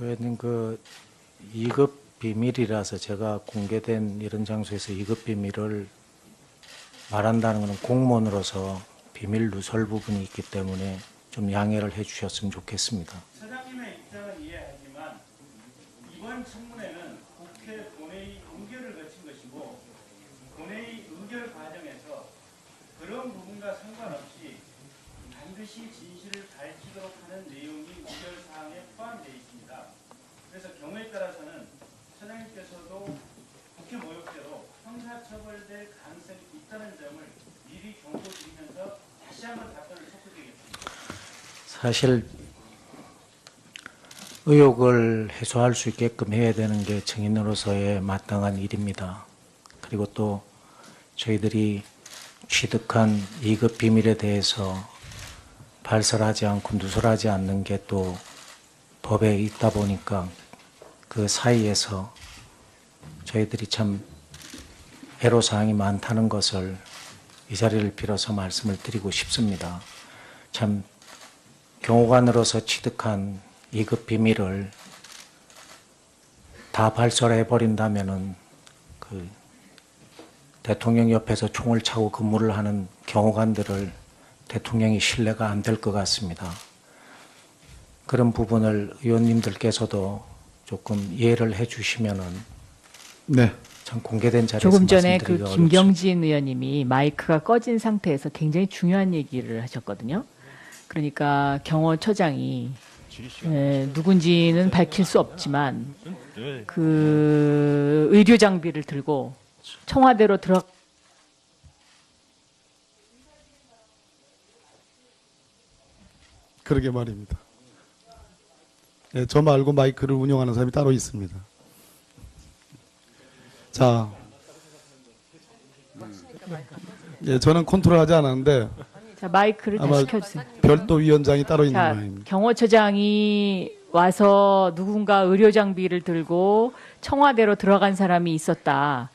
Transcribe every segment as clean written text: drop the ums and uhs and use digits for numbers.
의원님, 2급 비밀이라서 제가 공개된 이런 장소에서 2급 비밀을 말한다는 것은 공무원으로서 비밀 누설 부분이 있기 때문에 좀 양해를 해 주셨으면 좋겠습니다. 사장님의 입장은 이해하지만 이번 청문회는 국회 본회의 의결을 거친 것이고 본회의 의결 과정에서 그런 부분과 상관없이 반드시 진실을 밝히도록 하는 내용이 의결 사항에 포함되어 있습니다. 그래서 경우에 따라서는 사장님께서도 국회 모욕죄로 형사처벌될 가능성이 있다는 점을 미리 경고드리면서 다시 한번 답변을 촉구드리겠습니다. 사실 의혹을 해소할 수 있게끔 해야 되는 게 증인으로서의 마땅한 일입니다. 그리고 또 저희들이 취득한 2급 비밀에 대해서 발설하지 않고 누설하지 않는 게 또 법에 있다 보니까 그 사이에서 저희들이 참 애로사항이 많다는 것을 이 자리를 빌어서 말씀을 드리고 싶습니다. 참 경호관으로서 취득한 2급 비밀을 다 발설해 버린다면은 대통령 옆에서 총을 차고 근무를 하는 경호관들을 대통령이 신뢰가 안 될 것 같습니다. 그런 부분을 의원님들께서도 조금 이해를 해 주시면은 네. 참 공개된 자리에서 조금 전에 말씀드리기가 김경진 의원님이 마이크가 꺼진 상태에서 굉장히 중요한 얘기를 하셨거든요. 그러니까 경호처장이 누군지는 밝힐 수 없지만 그 의료 장비를 들고 청와대로 그러게 말입니다. 예, 저 말고 마이크를 운영하는 사람이 따로 있습니다. 자, 예, 저는 컨트롤하지 않았는데 자, 마이크를 아마 다시 켜주세요. 별도 위원장이 따로 있는 자, 모양입니다. 경호처장이 와서 누군가 의료 장비를 들고 청와대로 들어간 사람이 있었다.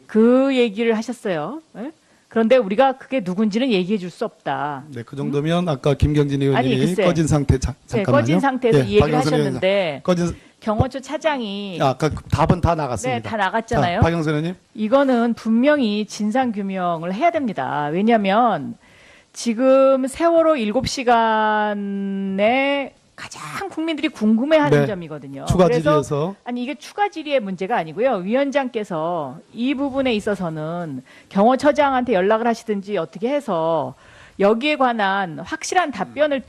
그 얘기를 하셨어요. 예? 그런데 우리가 그게 누군지는 얘기해 줄 수 없다. 네, 그 정도면 아까 김경진 의원님이 글쎄. 꺼진 상태 네, 잠깐만요. 꺼진 상태에서 이 얘기를 박영선 의원님. 하셨는데 꺼진 경호처 차장이 아까 그 답은 다 나갔습니다. 네, 다 나갔잖아요. 자, 박영선 의원님. 이거는 분명히 진상규명을 해야 됩니다. 왜냐하면 지금 세월호 7시간에 가장 국민들이 궁금해하는 네. 점이거든요. 추가 그래서 질의에서 아니 이게 추가 질의의 문제가 아니고요. 위원장께서 이 부분에 있어서는 경호처장한테 연락을 하시든지 어떻게 해서 여기에 관한 확실한 답변을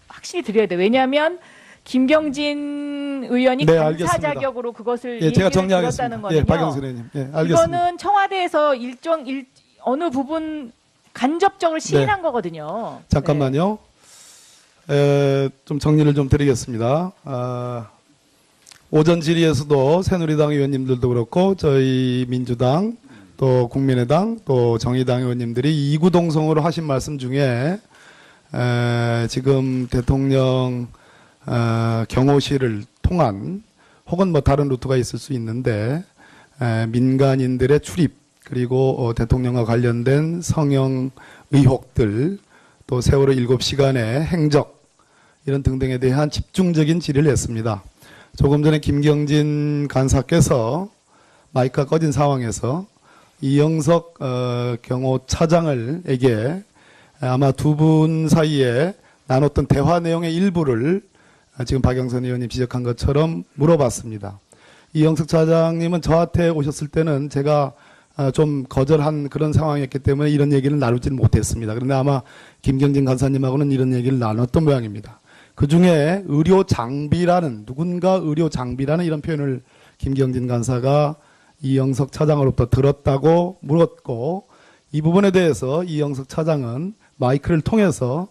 확실히 드려야 돼요. 왜냐하면 김경진 의원이 네, 감사 알겠습니다. 자격으로 그것을 예, 제가 얘기를 정리하겠습니다. 들었다는 거는요. 예, 박영선 의원님. 예, 알겠습니다. 이거는 청와대에서 어느 부분 간접적으로 시인한 거거든요. 잠깐만요. 좀 정리를 좀 드리겠습니다. 오전 질의에서도 새누리당 의원님들도 그렇고 저희 민주당 또 국민의당 또 정의당 의원님들이 이구동성으로 하신 말씀 중에 지금 대통령 경호실을 통한 혹은 뭐 다른 루트가 있을 수 있는데 민간인들의 출입 그리고 대통령과 관련된 성형 의혹들 또 세월호 7시간의 행적 이런 등등에 대한 집중적인 질의를 했습니다. 조금 전에 김경진 간사께서 마이크가 꺼진 상황에서 이영석 경호차장에게 아마 두 분 사이에 나눴던 대화 내용의 일부를 지금 박영선 의원님 지적한 것처럼 물어봤습니다. 이영석 차장님은 저한테 오셨을 때는 제가 좀 거절한 그런 상황이었기 때문에 이런 얘기를 나누지는 못했습니다. 그런데 아마 김경진 간사님하고는 이런 얘기를 나눴던 모양입니다. 그 중에 의료 장비라는 누군가 의료 장비라는 이런 표현을 김경진 간사가 이영석 차장으로부터 들었다고 물었고 이 부분에 대해서 이영석 차장은 마이크를 통해서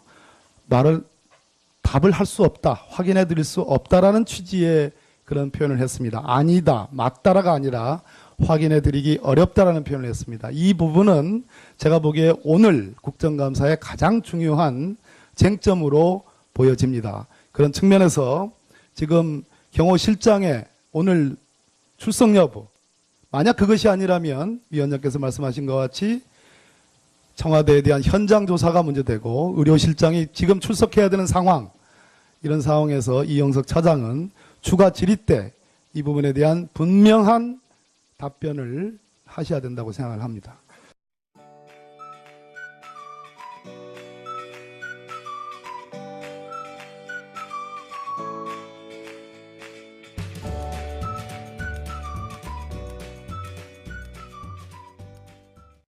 답을 할 수 없다, 확인해 드릴 수 없다라는 취지의 그런 표현을 했습니다. 아니다, 맞다라가 아니라 확인해 드리기 어렵다라는 표현을 했습니다. 이 부분은 제가 보기에 오늘 국정감사의 가장 중요한 쟁점으로 보여집니다. 그런 측면에서 지금 경호실장의 오늘 출석 여부, 만약 그것이 아니라면 위원장께서 말씀하신 것 같이 청와대에 대한 현장 조사가 문제되고 의료실장이 지금 출석해야 되는 상황, 이런 상황에서 이영석 차장은 추가 질의 때 이 부분에 대한 분명한 답변을 하셔야 된다고 생각을 합니다.